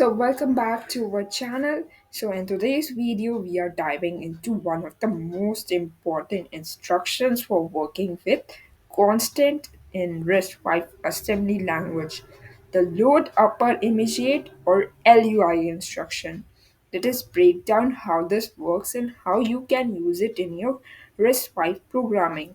Welcome back to our channel. In today's video, we are diving into one of the most important instructions for working with constant in RISC-V assembly language, the load upper immediate or LUI instruction. Let us break down how this works and how you can use it in your RISC-V programming.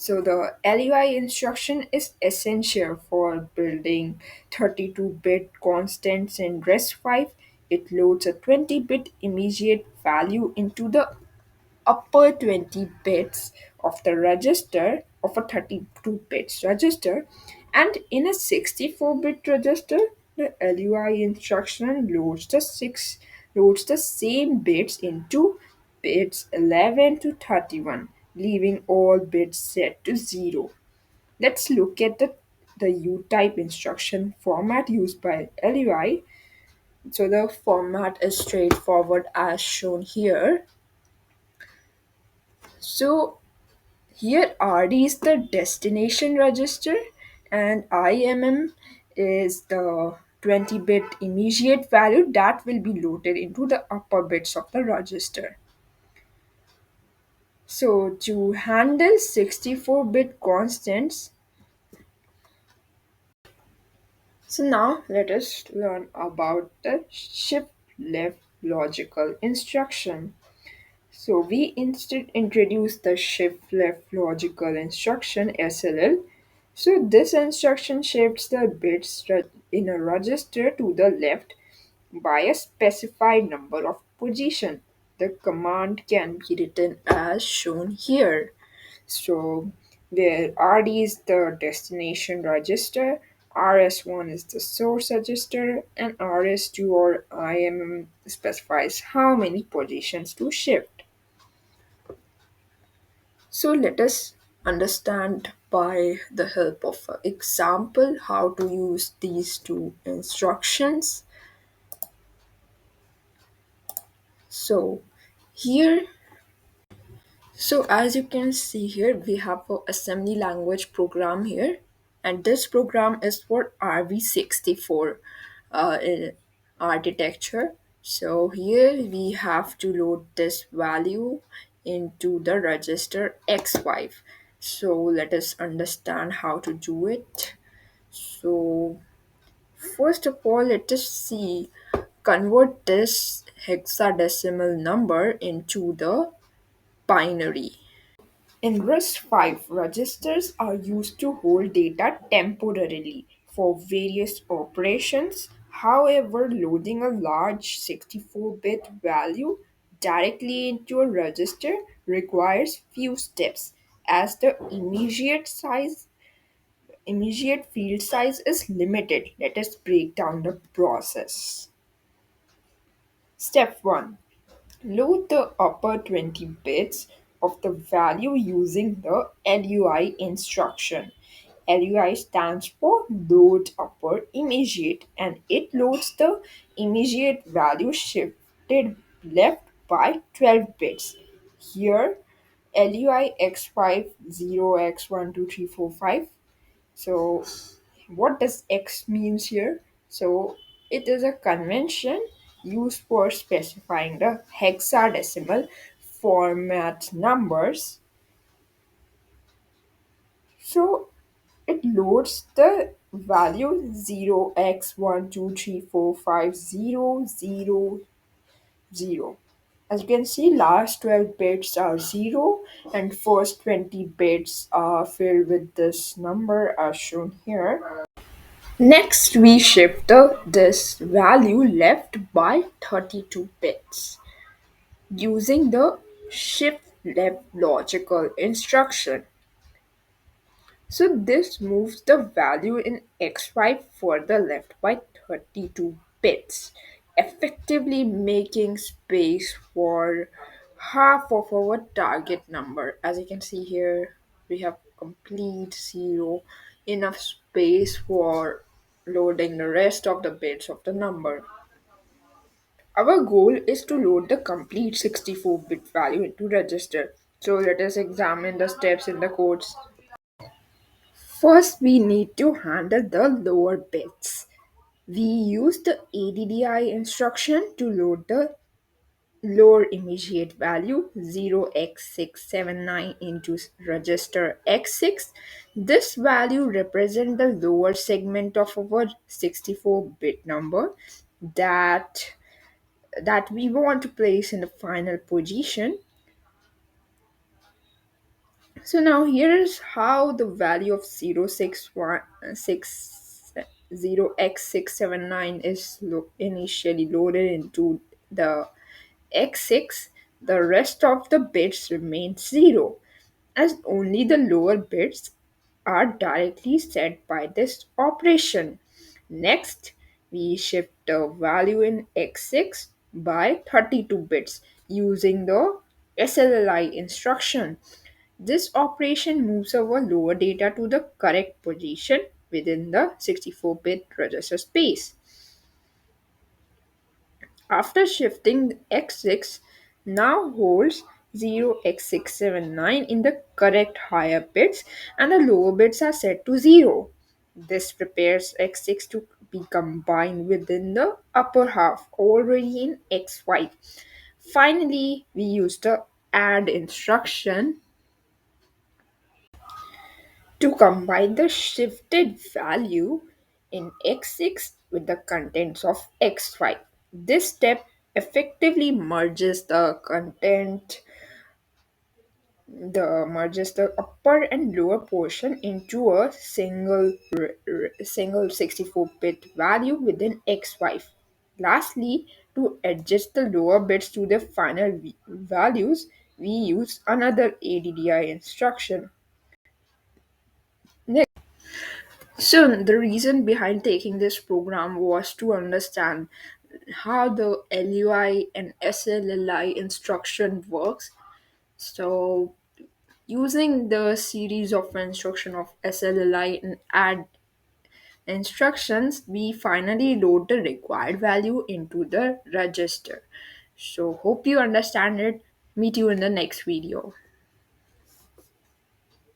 The LUI instruction is essential for building 32-bit constants in RISC-V. It loads a 20-bit immediate value into the upper 20 bits of the register of a 32 bits register, and in a 64-bit register the LUI instruction loads the same bits into bits 11 to 31, leaving all bits set to 0. Let's look at the U-type instruction format used by LUI. The format is straightforward as shown here. So here RD is the destination register and IMM is the 20-bit immediate value that will be loaded into the upper bits of the register. So to handle 64-bit constants, now let us learn about the shift left logical instruction. So we instead introduce the shift left logical instruction SLL. So this instruction shifts the bits in a register to the left by a specified number of position. The command can be written as shown here. So where RD is the destination register, RS1 is the source register, and RS2 or IMM specifies how many positions to shift. So let us understand by the help of an example how to use these two instructions. So here, so as you can see here, we have a assembly language program here, and this program is for RV64 architecture. So here we have to load this value into the register X5. So let us understand how to do it. So first of all, let us see convert this hexadecimal number into the binary. In RISC-V, registers are used to hold data temporarily for various operations. However, loading a large 64-bit value directly into a register requires few steps, as the immediate field size is limited. Let us break down the process. Step 1. Load the upper 20 bits of the value using the LUI instruction. LUI stands for load upper immediate, and it loads the immediate value shifted left by 12 bits. Here LUI x5 0x12345. So what does X means here? So it is a convention used for specifying the hexadecimal format numbers. So it loads the value 0x1234500. As you can see, last 12 bits are 0 and first 20 bits are filled with this number as shown here. Next, we shift this value left by 32 bits using the shift left logical instruction. So this moves the value in x5 further left by 32 bits, effectively making space for half of our target number. As you can see here, we have complete 0, enough space for loading the rest of the bits of the number. Our goal is to load the complete 64-bit value into register. So let us examine the steps in the codes. First, we need to handle the lower bits. We use the addi instruction to load the lower immediate value 0x679 into register x6. This value represents the lower segment of our 64-bit number that we want to place in the final position. So now here's how the value of 0x679 is initially loaded into the x6. The rest of the bits remain 0, as only the lower bits are directly set by this operation. Next, we shift the value in x6 by 32 bits using the slli instruction. This operation moves our lower data to the correct position within the 64-bit register space. After shifting, x6 now holds 0x679 in the correct higher bits and the lower bits are set to 0. This prepares x6 to be combined within the upper half already in x5. Finally, we use the add instruction to combine the shifted value in x6 with the contents of x5. This step effectively merges the upper and lower portion into a single 64-bit value within x5. Lastly, to adjust the lower bits to the final values, we use another addi instruction. So, the reason behind taking this program was to understand how the LUI and SLLI instruction works. So, using the series of instruction of SLLI and add instructions, we finally load the required value into the register. So, hope you understand it. Meet you in the next video.